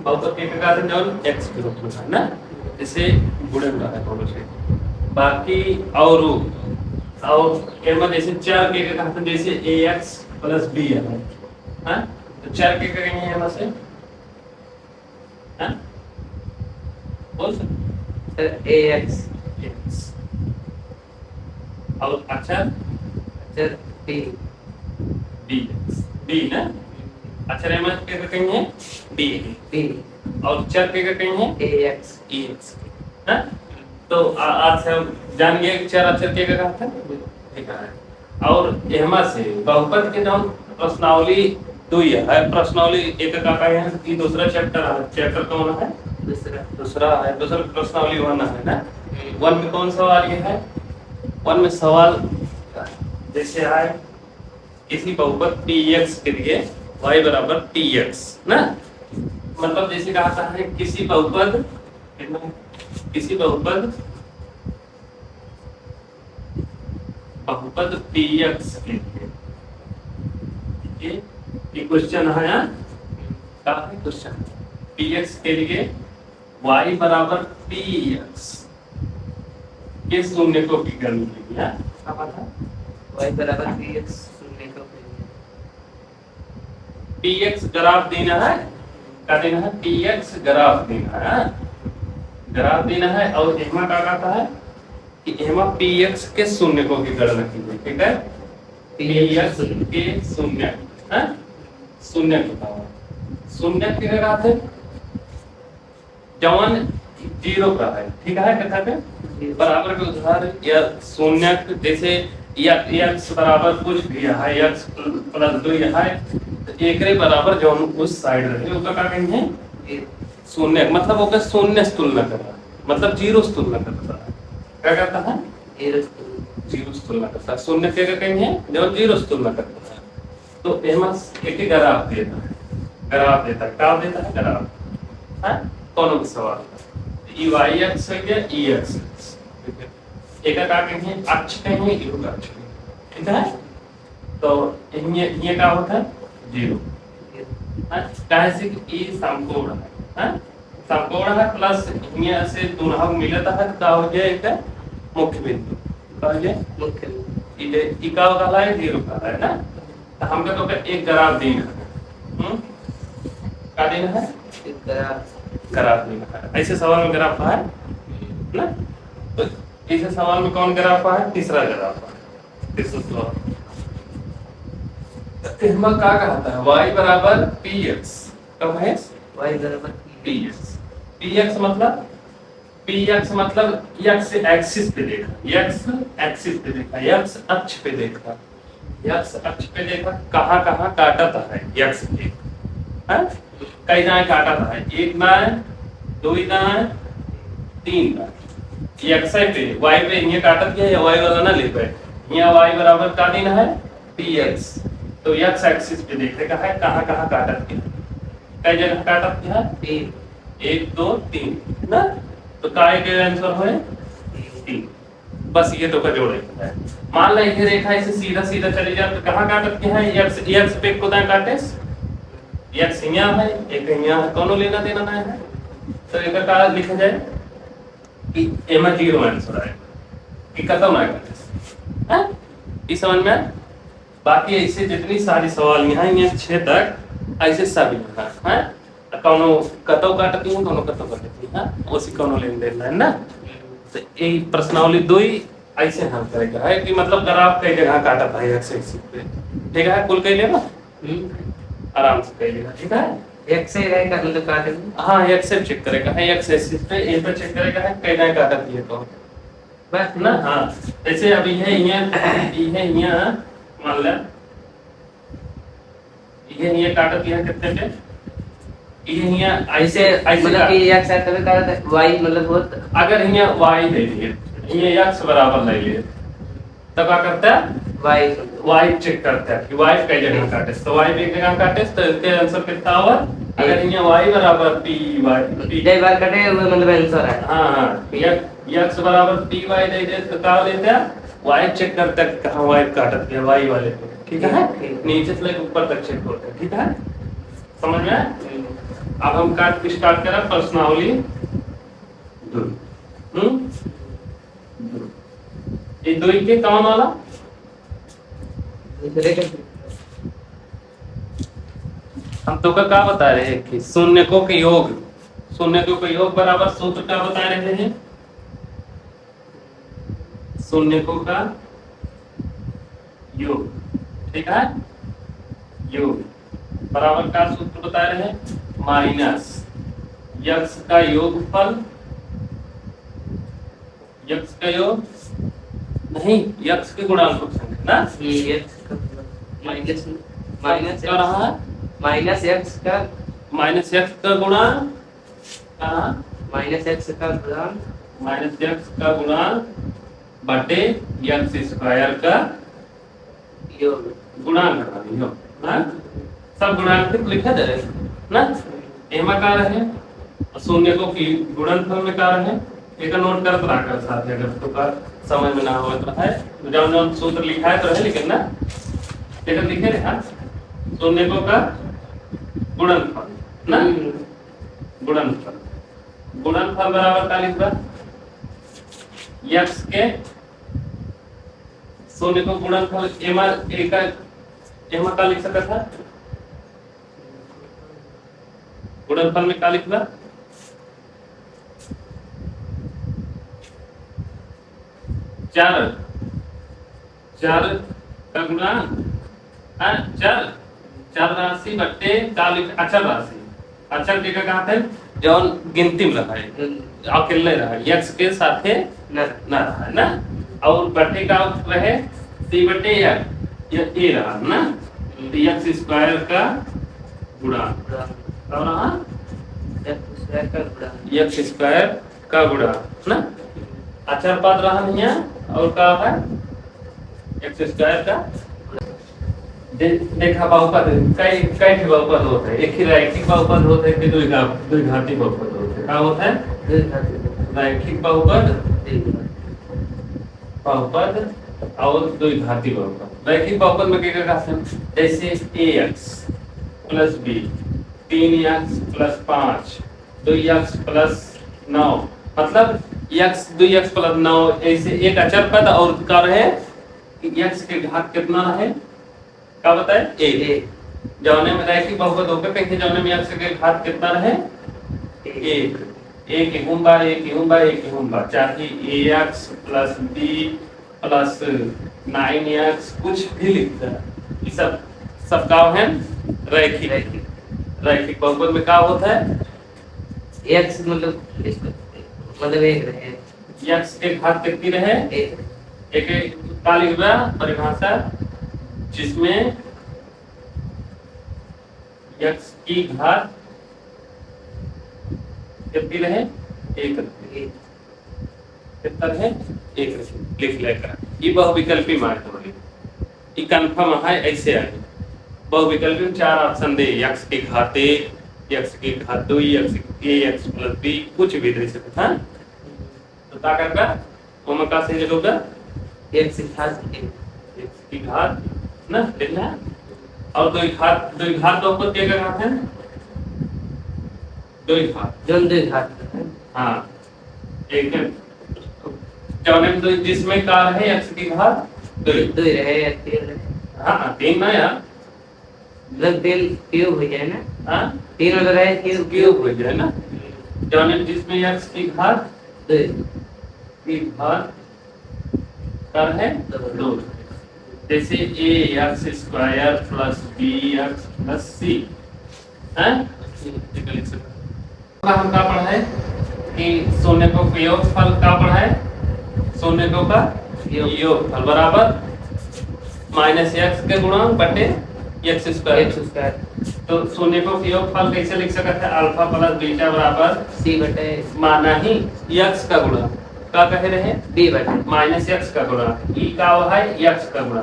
बहुपद के का है जौन x के रूप में है ना, इसे गुणन रहा है दोनों से। बाकी और एमा जैसे चर के का है जैसे ax + b है हां, तो चर के का कहेंगे एमा से हां बोल सकते ax x और अक्षर b dx d ना, अक्षर एमा के का कहेंगे d b और चर के का कहेंगे ax ex हां। तो आज से हम जान गए कि चर अक्षर के का था ठीक है। और एमा से बहुपद के जो प्रश्नावली दुई है, प्रश्नावली एक का है ये दूसरा चैप्टर है, चैप्टर कौन है दूसरा है, दूसरा प्रश्नावली 1 है ना। 1 में कौन सवाल ये है, 1 में सवाल जैसे है किसी बहुपद px के लिए y = tx ना, मतलब जैसे कहा है किसी बहुपद px के लिए ये क्वेश्चन है यार, क्या है क्वेश्चन px के लिए y = px ये शून्य को की करने के लिए क्या बात है, y = px शून्य को px ग्राफ देना है, क्या देना है px ग्राफ देना है, ग्राफ देना है। और एमा क्या कहता है कि एमा px के शून्य को की गणना कीजिए, ठीक है px के शून्य है, शून्य बताओ शून्य के क्या कहते हैं जवन 0 का है, ठीक है कहता है बराबर के उधार या शून्य जैसे x बराबर कुछ भी है x + 2 है तो एकरे बराबर जवन उस साइड रहे ओका का कहेंगे शून्य, मतलब ओका शून्य से तुलना कर रहा है, मतलब 0 से तुलना कर रहा है, क्या कहता है 0 से तुलना करता है, शून्य के का कहेंगे जब 0 से तुलना करता है। तो एमा एक ग्राफ देता है, ग्राफ देता है, क्या देता है ग्राफ है कौन सा सवाल ई y x है या e x एक का कहेंगे अक्ष कहेंगे योग अक्ष, ठीक है। तो ये क्या होता है 0 है, काहे से कि ई समकोण है समकोण है प्लस यहाँ से दोनों मिलता है तो हो जाए एक मुख्य बिंदु, क्या हो जाए मुख्य ये का होगा है 0 का है ना, तो हमका तो एक ग्राफ देना है क्या देना है ग्राफ देना है, ऐसे सवाल में ग्राफ है ना, तो ऐसे सवाल में कौन ग्राफ है तीसरा ग्राफ है, तीसरा सवाल इसमें क्या कहता है y = px, कब है y = px, px मतलब x एक्सिस पे देखा, x एक्सिस पे देखा, x अक्ष पे देखा, x अक्ष पे देखा कहाँ कहाँ काटता है x पे हैं कई दाएं काटता है, एक दाएं दो दाएं तीन दाएं x पे y पे ये काटत है या y वाला ना ले पे यहाँ y बराबर का देना है px, तो x एक्सिस पे देखेगा है कहाँ कहाँ काटत है, कई जगह काटत है 1 2 3 ना, तो काय के आंसर है 3, बस ये तो का जोड़े है। मान लो ये रेखा ऐसे सीधा सीधा चली जाए तो कहाँ काटत के है x पे को दाएं काटे x यहाँ है एक यहाँ है, कौन लेना देना नहीं है, तो एक का लिखा जाए कि एमा 0 आंसर आए कि खत्म ना काटे हैं, इस समझ में। बाकी ऐसे जितनी सारी सवाल यहाँ 6 तक ऐसे सब यहाँ हैं, कौनो कतौ काटती है कौनो कतौ काटती है उसी कौनो लेन देन है ना, तो ये प्रश्नावली 2 ऐसे हल करेगा है कि मतलब ग्राफ कई जगह काटता है x एक्सिस पे, ठीक है कुल कह लेना आराम से कह लेना, ठीक है x से रहेगा तो काटेंगे हाँ x से चेक करेगा है x एक्सिस पे ए पे चेक करेगा है कई जगह काटती है तो बस ना। हाँ जैसे अभी है यहाँ मान ले ये काटती है कितने पे ये यहाँ ऐसे मतलब कि x है तभी काटता है y मतलब बहुत अगर यहाँ y ले लिए ये x बराबर ले लिए तब क्या करता है y चेक करता है कि y कई जगह काटे, तो y एक जगह काटे तो इसके आंसर कितना होगा, अगर यहाँ y = py जय बार कटे वो मतलब आंसर है हाँ x = py दे दे तो क्या लेते हैं y चेक करता है कहाँ y काटत है y वाले पे, ठीक है नीचे से लेकर ऊपर तक चेक होता है, ठीक है समझ में। अब हम काट स्टार्ट करें प्रश्नावली दो। ये दो के कौन वाला दूसरे का हम तो का बता रहे हैं कि शून्यकों के योग, शून्यकों के योग बराबर सूत्र का बता रहे हैं, शून्यकों का योग, ठीक है, योग बराबर का सूत्र बता रहे हैं माइनस यक्स का योगफल, यक्स का योग नहीं, यक्स के गुणांकों की संख्या ना, एक्स का माइनस माइनस क्या रहा है, माइनस एक्स का माइनस एक्स का गुणांक, माइनस एक्स का गुणांक माइनस एक्स का गुणांक बटे एक्स स्क्वायर का योग गुणांक बना योग ना, सब गुणांक से लिखा जाए ना, एमा का रहे शून्य को की गुणनफल में का रहे, एक नोट करत रखा साथ अगर तो का समझ में ना हो तो है, जब जब सूत्र लिखा है तो है लेकिन ना एक लिखे रहे हां, शून्य को का गुणनफल ना, गुणनफल, गुणनफल बराबर का लिखबा x के शून्य को गुणनफल एमा एक एमा का लिख सकता था, गुणनफल में का लिखबा चार, चार का गुणांक चार, चार राशि बट्टे का लिख अचर राशि, अचर के का कहते हैं जौन गिनती में रहा है अकेले रहा x के साथे ना ना रहा ना, और बट्टे का रहे c बट्टे या a रहा ना, तो x स्क्वायर का गुणांक और रहा एक्स स्क्वायर का गुणांक x स्क्वायर का गुणांक ना, अचर पद रहा नहीं है और का है x स्क्वायर का देखा बहुपद कई कई बहुपद होते हैं, एक ही रैखिक बहुपद होते हैं कि द्विघाती बहुपद होते हैं, क्या होता है रैखिक बहुपद, बहुपद और द्विघाती बहुपद। रैखिक बहुपद में क्या कहते हैं, जैसे ax plus b, 3x plus 5, 2x plus 9, मतलब x 2x प्लस 9 ऐसे एक अचर पद और का रहे x के घात कितना है क्या बताए एक, जौने में रैखिक बहुपद होकर कहीं जौने में x के घात कितना रहे एक, एक हुम्बा एक हुम्बा एक हुम्बा, चाहे ax plus b plus 9x कुछ भी लिखता है, ये सब का है रैखिक, रैखिक बहुपद में क्या होता है एक्स मतलब एक रहे x के घात कितनी रहे एक, एक का लिखबा परिभाषा जिसमें x की घात कितनी रहे एक, कितना रहे एक लिख लेकर, ये बहुविकल्पी माध्यम है, ये कंफर्म है ऐसे आए बहुविकल्पी में चार ऑप्शन दे, x की घात एक, x की घात 2, x प्लस b कुछ भी दे सकते हैं, तो क्या करगा ओमा का सही जगह होगा एक्स की घात ना लिखना है, और दो घात बहुपद क्या घात है दो घात जोन दो घात हाँ एक जौने में दो जिसमें का है x की घात दो दो रहे या तीन रहे, हाँ तीन ना यार मतलब तीन क्यूब हो जाए ना, हाँ तीन मतलब रहे क्यूब हो जाए ना, जौने जिसमें x की घात दो की घात कर है दो, जैसे ax square plus bx plus c हैं, हम क्या पढ़ा है कि शून्य को योगफल का पढ़ा है, शून्य को का योगफल बराबर माइनस x के गुणांक बटे x स्क्वायर, तो शून्य को योगफल कैसे लिख सकते हैं अल्फा प्लस बीटा बराबर c बटे माना ही x का गुणा का कहे रहे b बटे माइनस x का गुणा, ई का है x का गुणा,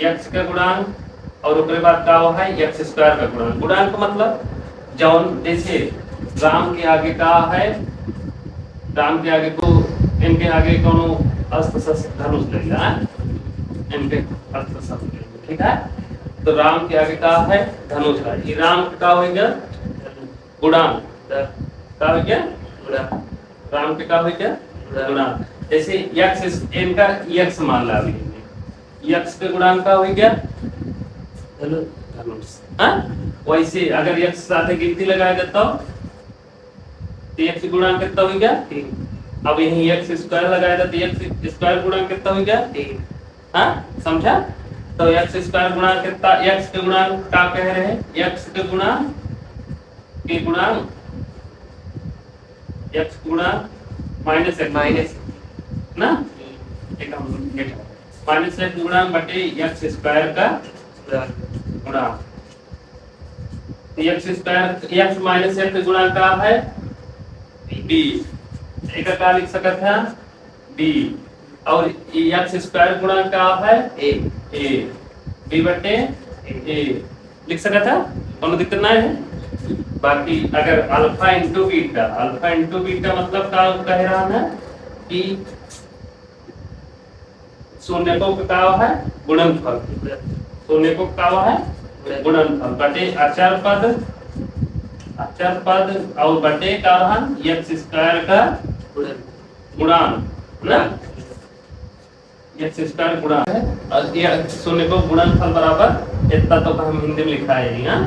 x का गुणांक और उसके बाद का है x स्क्वायर का गुणा, गुणांक मतलब जौन जैसे राम के आगे का है, राम के आगे को इनके आगे कोनो अस्त्र शस्त्र धनुष लेगा, इनके अस्त्र शस्त्र ठीक है, तो राम के आगे का है धनुष है, ये राम का होगा गुणांक गुड़ा का हो गया गुड़ा राम के का हो गया गुणांक। जैसे x इनका x मान ला लीजिए, x के गुणांक का हो गया धनु धनुष। हाँ वैसे अगर x साथ गिनती लगाया देता हो तो x गुणांक कितना हो गया 3 अब यही x स्क्वायर लगाया था तो x स्क्वायर गुणांक कितना हो गया 3 हाँ समझा। तो x स्क्वायर गुणांक कितना x के गुणांक क्या कह रहे हैं x के गुणांक x गुणांक माइनस x माइनस ना एक हम माइनस x गुणांक बटे x स्क्वायर का गुड़ा गुणांक। तो x square x minus x का गुणांक क्या है b। एक का क्या लिख सकते हैं b और x स्क्वायर गुणांक क्या है ए a b बटे a लिख सकते हैं कोनो दिक्कत नहीं है। बाकी अगर अल्फा इंटू बीटा मतलब क्या कह रहा है कि शून्य को क्या है गुणनफल, शून्य को क्या है गुणनफल बटे अचर पद और बटे का x स्क्वायर का गुणांक ना x स्क्वायर गुणा है और ये शून्य को गुणनफल बराबर इतना तो हम हिंदी में लिखा है हां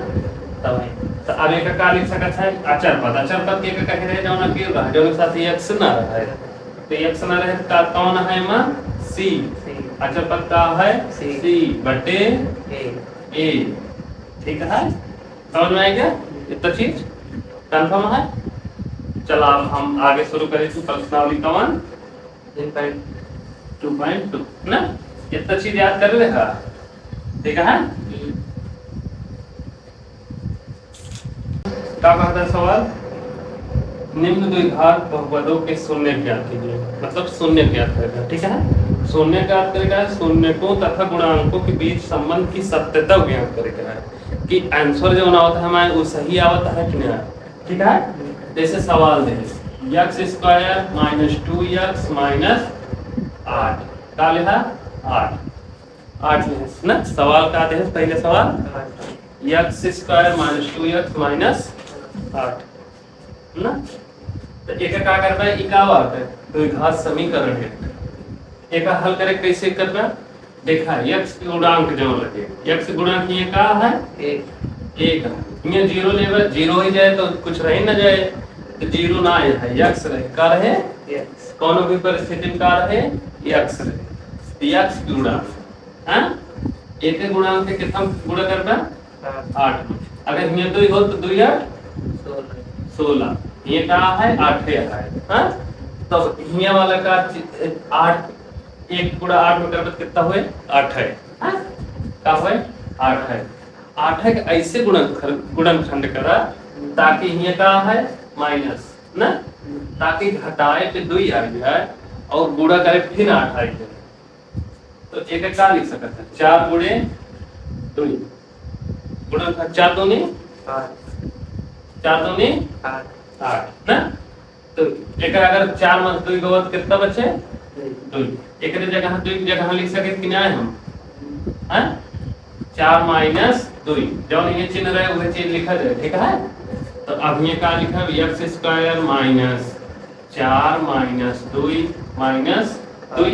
तब है। तो अब एक का लिख सकत है अचर पद के कह रहे जौन कि रह जो के साथ x ना रहे तो x ना रहे का कौन है मां c अचर पद का है c बटे a ठीक है समझ में आ गया इतना चीज कंफर्म है। चलो अब हम आगे शुरू करें तो प्रश्नावली कौन 2.2 ना इतना चीज याद कर लेगा ठीक है। क्या कहता है सवाल निम्न द्विघात बहुपदों के शून्य ज्ञात कीजिए मतलब शून्य ज्ञात करेगा ठीक है। शून्य ज्ञात करेगा शून्यकों तथा गुणांकों के बीच संबंध की सत्यता ज्ञात करेगा कि आंसर जो ना होता है हमारे वो सही आवता है कि नहीं ठीक है। जैसे सवाल दे x square minus 2x minus 8 का लिखा 8 ना सवाल का दे पहले सवाल x square minus 2x minus 8 ना तो एक क्या करना है इकावत है तो घात समीकरण है एक हल करे कैसे करना देखा x गुणांक जो लगे x गुणांक ये का है एक ये जीरो लेवल जीरो ही जाए तो कुछ रह ना जाए तो जीरो ना आए है x रहे का रहे कौन भी परिस्थिति में का रहे x रहे x गुणांक हां एक गुणांक से कितना गुणा करना 8 अगर ये 2 हो तो 2 8 16 ये का है 8 है हां तो हिया वाला का 8 1 गुणा 8 में करबत कितना हुए 8 है हां का हुए 8 है 8 है ऐसे गुणनखंड करा ताकि हिया का है माइनस ना ताकि घटाए पे 2 आ जाए और गुणा करे फिर 8 आ जाए तो एक का लिख सकते हैं 4 गुणे 2 गुणनखंड 4 दूनी 4 दूनी 8 ना तो एक अगर 4 में 2 का वक्त कितना बचे 2 एक जगह 2 की जगह लिख सके कि नहीं हम हैं 4 माइनस 2 जब ये चिन्ह रहे वह चीज लिखा जाए ठीक है। तो अब ये का लिखा x square minus 4 minus 2 minus 2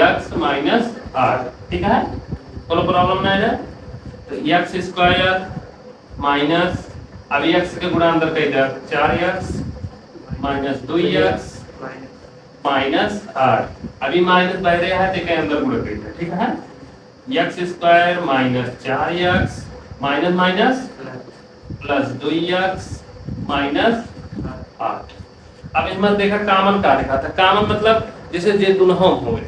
x minus 8 ठीक है कोई प्रॉब्लम नहीं है। तो x स्क्वायर माइनस अब x के गुणा अंदर कह दे 4x माइनस 2x माइनस 8 अभी माइनस बह रहा है तो के अंदर गुणा कर दे ठीक है। x square minus 4x minus minus plus 2x minus 8 अब इसमें देखा कॉमन का लिखा था कॉमन मतलब जैसे जे दोनों हुए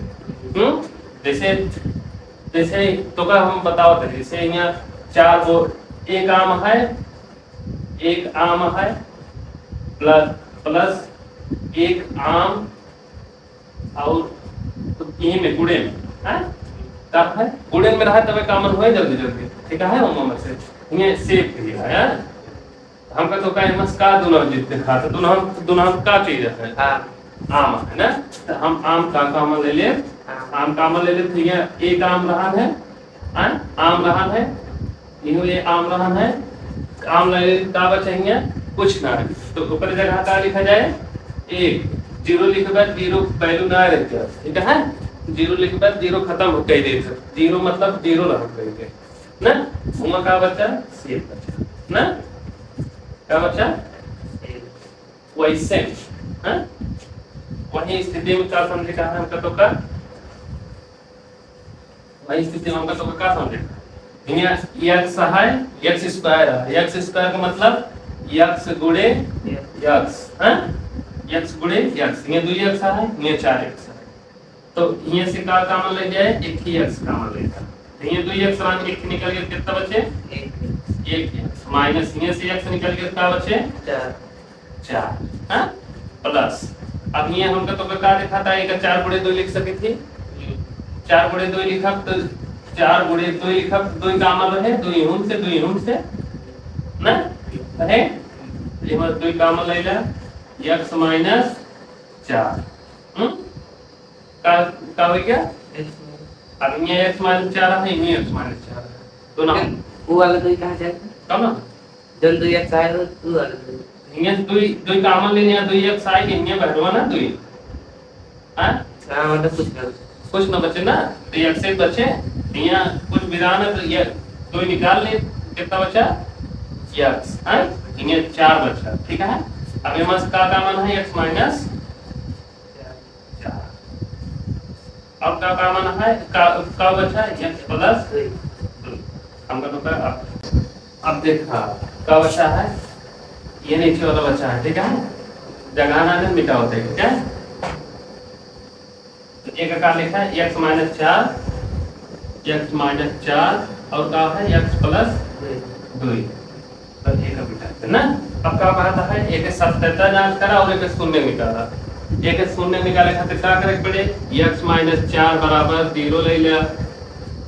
जैसे तो का हम बताओ थे जैसे यहाँ 4 वो एक आम है प्लस एक आम और तो ये में गुणे में है का है गुणे में रहा तब कॉमन हुए जल्दी ठीक है हम से ये सेफ भी है हमका तो का मस का दोनों जितने खाते दोनों हम का चीज है आम है ना तो हम आम का कॉमन ले ले आम कॉमन ले ले तो ये एक आम रहा है आम रहा है ये आम रहा है आम ले ले का बचेंगे कुछ ना तो ऊपर जगह का लिखा जाए 1 0 लिखे बाद 0 वैल्यू ना रह जाए ठीक है 0 लिखे बाद 0 खत्म हो गई दे 0 मतलब 0 रह गई ना उमा का बच्चा सेव बच्चा ना का बच्चा वैसे हां वही स्थिति में क्या समझे कहा हमका तो का वही स्थिति में हमका तो का समझे यहाँ x है x स्क्वायर है x स्क्वायर का मतलब x गुणे x हां x गुणे x ये 2x है ये 4x है तो यहाँ से का कॉमन ले जाए एक ही x कॉमन लेगा तो ये 2x मान एक निकल गया कितना बचे 1x माइनस यहाँ से x निकल गया क्या बचे 4 हां प्लस अब ये हमका तो का दिखाता है कि 4 गुणे 2 लिख सके थी 4 गुणे 2 लिखा तो 4 गुणे 2 लिखा 2 कॉमन रहे 2 से ना है ये मत 2 कॉमन ले ला x माइनस 4 का हो गया अब ये x माइनस 4 है ये x माइनस 4 है तो ना वो वाला तो कहां जाएगा कब ना जन 2x आएगा तो वाला ये 2 कॉमन लेने या 2x आएगा ये भरवा ना 2 हां हां मतलब कुछ ना बचे ना तो x से बचे यहाँ कुछ विधान है तो ये 2 निकाल ले कितना बचा x हां ये 4 बचा ठीक है अब ये मस का कॉमन है x माइनस 4 अब का कॉमन है का बचा x प्लस 2 हमका तो का अब देखा का बचा है ये नीचे वाला बचा है ठीक है जगह ना मिटाओ देख ठीक है तो एक का लिखा है x माइनस 4 और का है x प्लस 2 तो एक का बिठा है ना अब क्या कहता है एक सत्यता जांच करा और एक शून्य निकाला एक शून्य निकाले खातिर क्या करे पड़े x माइनस 4 बराबर 0 ले लिया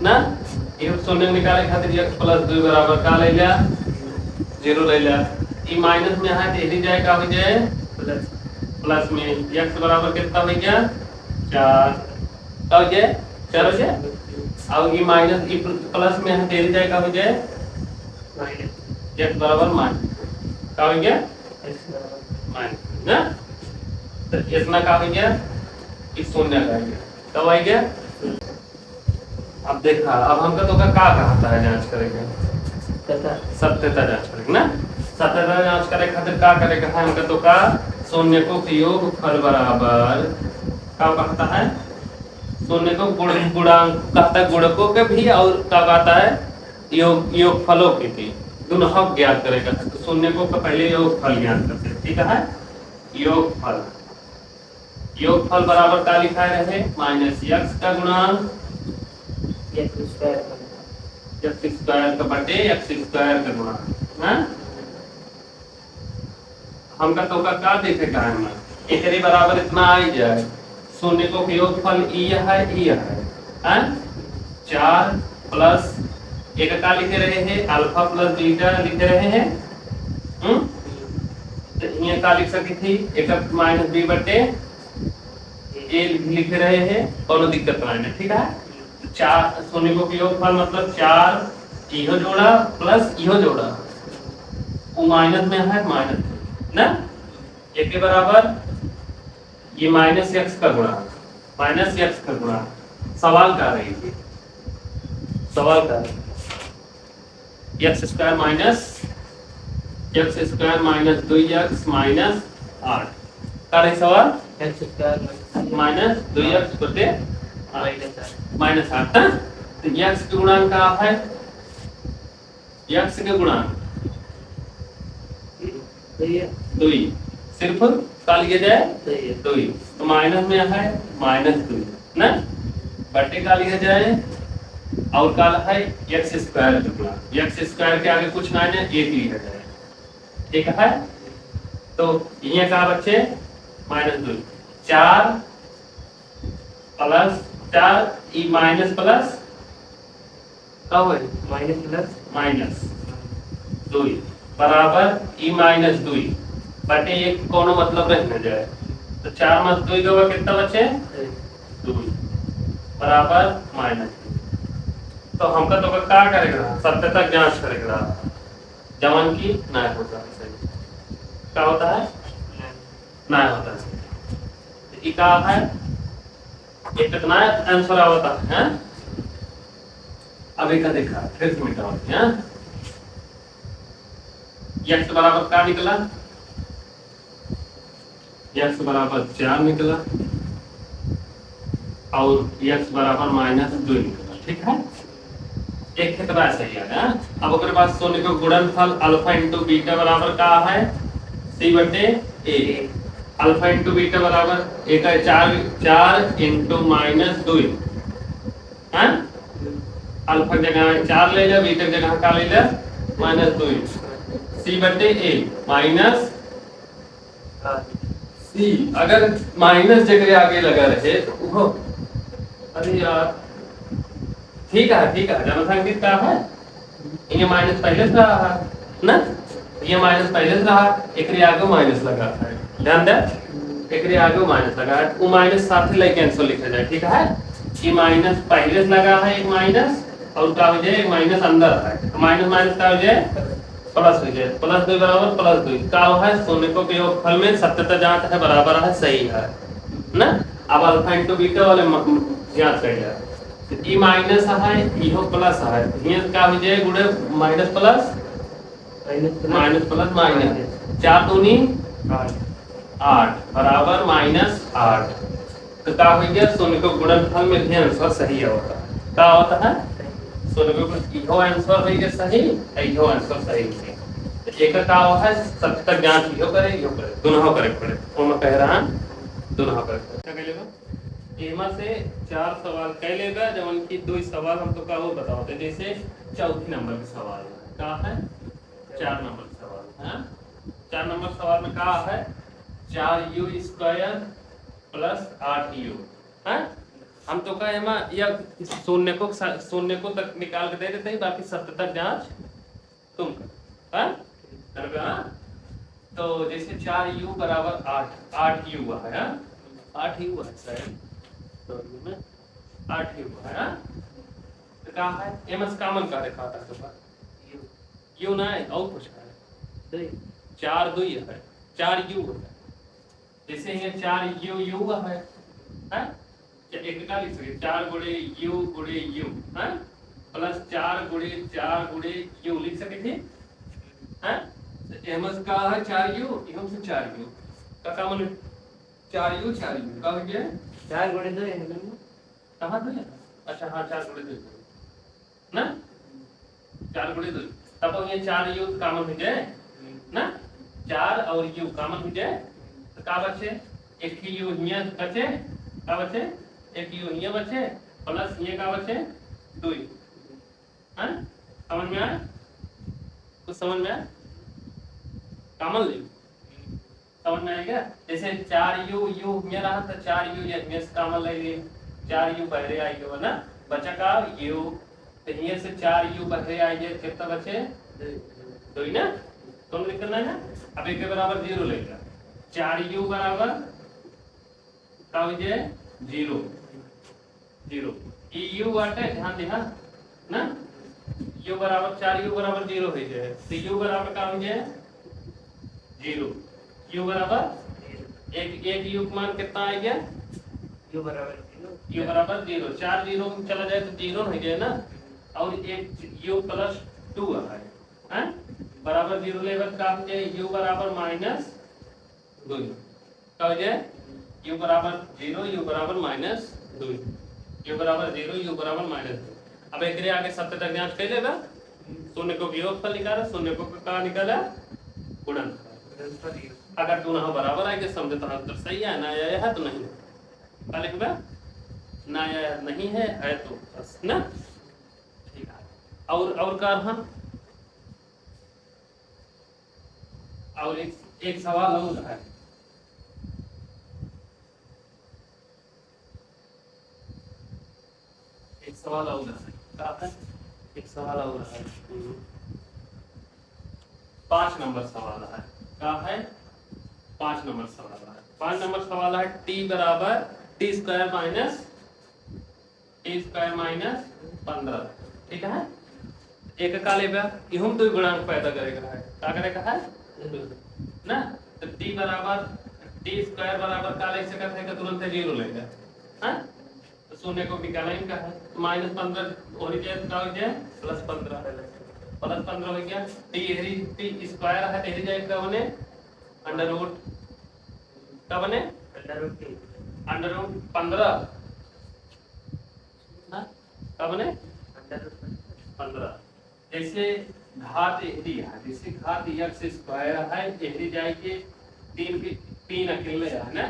ना एक शून्य निकाले खातिर x प्लस 2 बराबर का ले लिया 0 ले लिया ई माइनस में है तो यही जाएगा हो जाए प्लस में x बराबर कितना हो गया 4 हो जाए 4 हो जाए अब ये माइनस ई प्लस में है तेरी जाएगा हो जाए x बराबर माइनस का हो गया माइनस ना तो इतना का हो गया इस शून्य का हो गया कब आ गया अब देखा अब हमका तो का कहता है जांच करेंगे सत्यता जांच करेंगे ना सत्यता जांच करे खातिर का करेगा है हमका तो का शून्य को योग फल बराबर का कहता है शून्य को गुणांक कहता है गुणकों के भी और का कहता है योग फलों की भी दोनों हम ज्ञात करेगा तो शून्य को पहले योग फल ज्ञात करते हैं ठीक है योग फल बराबर का लिखा रहे माइनस x का गुणांक x स्क्वायर का बटे x स्क्वायर का गुणांक हां हमका तो का देखेगा हम एकरे बराबर इतना आ ही जाए शून्य को योगफल ई है हैं 4 प्लस एक का लिखे रहे हैं अल्फा प्लस बीटा लिखे रहे हैं तो ये का लिख सकी थी एक माइनस बी बटे ए लिख रहे हैं कोनो दिक्कत नहीं है ठीक है 4 शून्य को योगफल मतलब 4 इहो जोड़ा प्लस इहो जोड़ा वो माइनस में है माइनस ना एक के बराबर ये माइनस x का गुणा सवाल का रही थी सवाल का x square minus 2x minus 8 का रही सवाल x स्क्वायर माइनस 2x बटे माइनस 8 तो x के गुणांक का है x के गुणांक 2 सिर्फ का लिए जाए 2 तो माइनस में है माइनस 2 ना बटे का लिया जाए और काल है x स्क्वायर का गुणा x स्क्वायर के आगे कुछ ना है 1 लिया जाए ठीक है तो ये का बच्चे -2 4 प्लस 4 ई माइनस प्लस का होए माइनस प्लस माइनस 2 बराबर ई माइनस 2 बटे 1 कोनो मतलब रह न जाए तो 4 - 2 का कितना बचे 2 बराबर माइनस तो हमका तो क्या करेगा सत्यता जांच करेगा जवन की ना होगा सही क्या होता है ना होता है ये क्या है ये कितना आंसर आवता है हैं? अब एक देखा फिर से मिटा हैं x बराबर क्या निकला x बराबर 4 निकला और x बराबर -2 निकला ठीक है एक कितना सही है अब अगर पास सोने को गुणनफल अल्फा इंटू बीटा बराबर क्या है c बटे a अल्फा इंटू बीटा बराबर एक है 4 इंटू -2 हैं अल्फा की जगह 4 ले ले बीटा की जगह क्या ले ले -2 c बटे a माइनस c अगर माइनस जगह आगे लगा रहे तो वो अरे यार ठीक है जनसंख्या क्या है ये माइनस पहले से रहा है ना ये माइनस पहले से रहा एक आगे माइनस लगा है ध्यान दे एक आगे माइनस लगा है वो माइनस साथ ही लेके आंसर लिखा जाए ठीक है ये माइनस पहले से लगा है एक माइनस और क्या हो जाए एक माइनस अंदर है तो माइनस माइनस क्या हो जाए प्लस हो जाए +2 बराबर +2 क्या है शून्य को के योगफल में सत्यता जांच है बराबर है सही है ना अब अल्फा इंटू बीटा वाले जांच कर लिया ई माइनस है इहो प्लस है ये क्या हो जाए गुणे माइनस प्लस माइनस 4 दूनी 8 बराबर -8 तो क्या हो गया शून्य को गुणनफल में भी आंसर सही होता है क्या होता है शून्य को इहो आंसर हो गया सही इहो आंसर सही है तो एक का है सत्य जांच इहो करे दोनों करे पड़े तो मैं कह रहा हूं दोनों करे क्या कह लेगा एमा से 4 सवाल कह लेगा जब उनकी 2 सवाल हम तो का वो बताओगे जैसे चौथी नंबर का सवाल क्या है 4 नंबर सवाल है 4 नंबर सवाल में क्या है 4u² + 8u है हम तो कहे एमा या शून्य को तक निकाल के दे देते हैं बाकी सत्य तक जांच तुम कर करबे तो जैसे 4u बराबर 8u है 8u है शायद में 8u है तो क्या है एमएस कॉमन का देखा था तो u ना है और कुछ है 4 2 है 4u है जैसे ये 4u है एक का लिख सकते 4 गुणे u है प्लस 4 गुणे u लिख सकते थे हैं एमएस का है 4u हम से 4u का कॉमन 4u का हो गया 4 गुणे 2 कहां दो अच्छा हां 4 गुणे 2 ना 4 गुणे 2 तब ये 4u कॉमन हो जाए ना 4 और u कॉमन हो जाए तो का बचे एक ही u यहाँ बचे का बचे एक u यहाँ बचे प्लस ये का बचे 2 हैं समझ में आया कुछ समझ में आया कॉमन ले समझ में आएगा जैसे 4u यहाँ रहा तो 4u यहाँ से कॉमन ले लिए 4u बहरे आएगा ना बचा का u तो यहाँ से 4u बहरे आएंगे कितना बचे 2 ना तुम लिखना है अब एक के बराबर 0 लेगा 4u बराबर क्या हो जाए 0 eu आटे ध्यान देना ना u बराबर 4u बराबर 0 हो जाए तो u बराबर क्या हो जाए 0 u बराबर एक u का मान कितना आ गया u बराबर 0 4 0 में चला जाए तो 0 हो जाए ना और एक u + 2 है बराबर 0 लेवल का हो जाए u बराबर -2 क्या हो जाए u बराबर 0 u बराबर -2 u बराबर 0 u बराबर -2 अब एक आगे सत्य तक जांच कर लेगा शून्य को वियोगफल निकाला शून्य को क्या निकाला गुणनफल अगर दोनों बराबर आएंगे समझे तो उत्तर सही है ना आया है तो नहीं क्या लिखबे ना आया नहीं है तो बस ना ठीक है और कारण और एक सवाल और है एक सवाल और है क्या है एक सवाल और है 5 नंबर सवाल है क्या है 5 नंबर सवाल है 5 नंबर सवाल है t बराबर t² - 15 ठीक है एक का लेबा इहुम 2 गुणांक पैदा करेगा है क्या करेगा है ना, तो टी बराबर टी स्क्वायर बराबर का लिख सकते हैं कि तुरंत 0 लेगा, हाँ, तो शून्य को निकाला इनका है, माइनस 15 हो जाए तो हो जाए प्लस 15 हो गया, टी स्क्वायर है तेरी जाए का बने अंडर रूट का बने अंडर रूट 15, हाँ, का बने 15, जैसे घात एहरी है, जैसे घात x स्क्वायर है एहरी जाए के तीन अकेले है ना,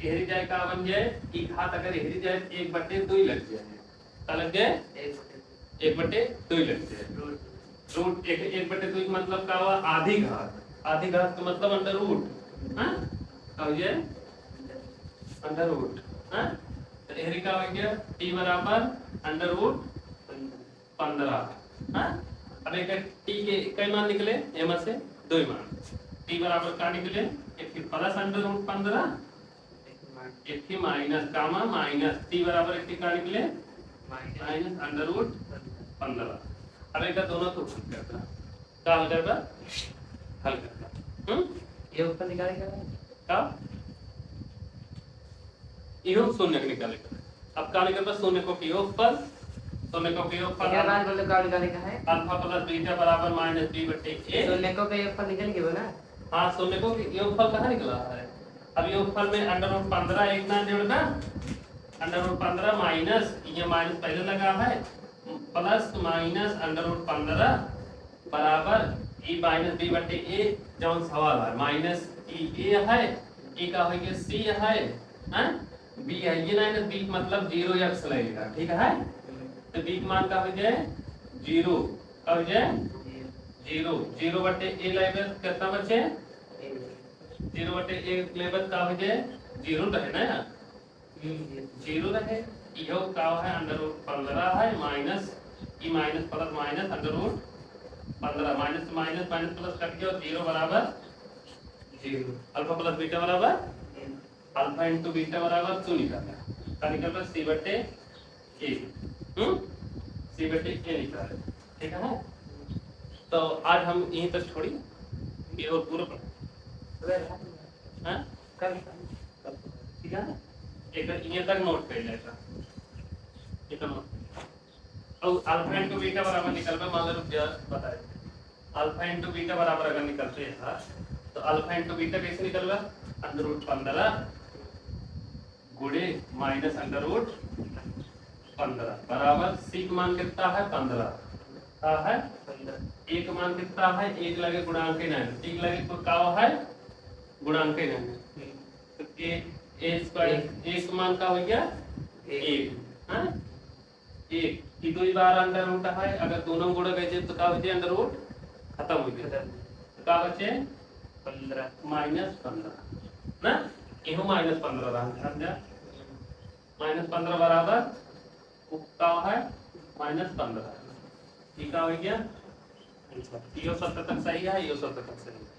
एहरी जाए का बन जाए कि घात अगर एहरी जाए 1/2 लग जाए, क्या लग जाए 1/2 लग जाए, रूट 1/2 मतलब क्या हुआ आधी घात का मतलब अंडर रूट, हाँ, क्या हो जाए अंडर रूट, हाँ, तो एहरी का हो गया t बराबर अंडर रूट 15, हाँ, अब एक टी के कई मान निकले एम से 2 मान, टी बराबर का निकले एक ही प्लस अंडर रूट 15 एक ही माइनस कामा माइनस टी बराबर एक ही का निकले माइनस अंडर रूट 15, अब एक दोनों को हल करना, क्या हल करना, ये ऊपर निकालेगा क्या इहो शून्य को निकालेगा, अब क्या निकलता शून्य को की ऊपर शून्य को की ऊपर क्या बात बोले का निकालेगा है अल्फा प्लस बीटा बराबर माइनस b/a, तो लेको के ऊपर निकल गया ना, हाँ शून्य को योगफल कहाँ निकला है, अब योगफल में अंडर रूट 15 एक ना जोड़ना, अंडर रूट 15 माइनस ये माइनस पहले लगा है प्लस माइनस अंडर रूट 15 बराबर e माइनस b/a जौन सवाल है माइनस e a है e का हो गया c है, हाँ, b है ये माइनस b मतलब 0x लगेगा, ठीक है, तो b का मान का हो जाए 0, का हो जाए 0/a लेवल कितना बचे 0/a लेवल का हो जाए 0 रहे ना, 0 रहे, यो का है अंडर रूट 15 है माइनस ई minus plus minus under root 15 minus minus minus plus cut गया 0 बराबर 0, अल्फा प्लस बीटा बराबर अल्फा इंटू बीटा बराबर 2 निकाला, क्या निकल रहा c/a, c/a निकाला, ठीक है, तो आज हम यहीं तक छोड़ी ये और पूरा हाँ ठीक है, एक ये तक नोट कर लेगा, ये तो नोट और अल्फा इनटू बीटा बराबर निकल पे मान लो बताए अल्फा इनटू बीटा बराबर अगर निकलते हैं तो अल्फा इनटू बीटा कैसे निकल रहा अंडर रूट 15 गुणे माइनस अंडर रूट 15 बराबर सी का मान कितना है 15 है, एक मान कितना है एक लगे गुणांक नहीं, एक लगे तो क्या है गुणांक नहीं, तो a स्क्वायर एक मान का हो गया 1, हाँ, 1 की 2 बार अंडर रूट है, अगर दोनों गुणा गए तो क्या हो जाए अंडर रूट खत्म हो गया, तो क्या बचे 15 माइनस 15 ना, इहो माइनस 15 रहा समझा, माइनस 15 बराबर क्या है माइनस 15, ठीक हो गया, यो 70 तक सही है, यो 70 तक सही है।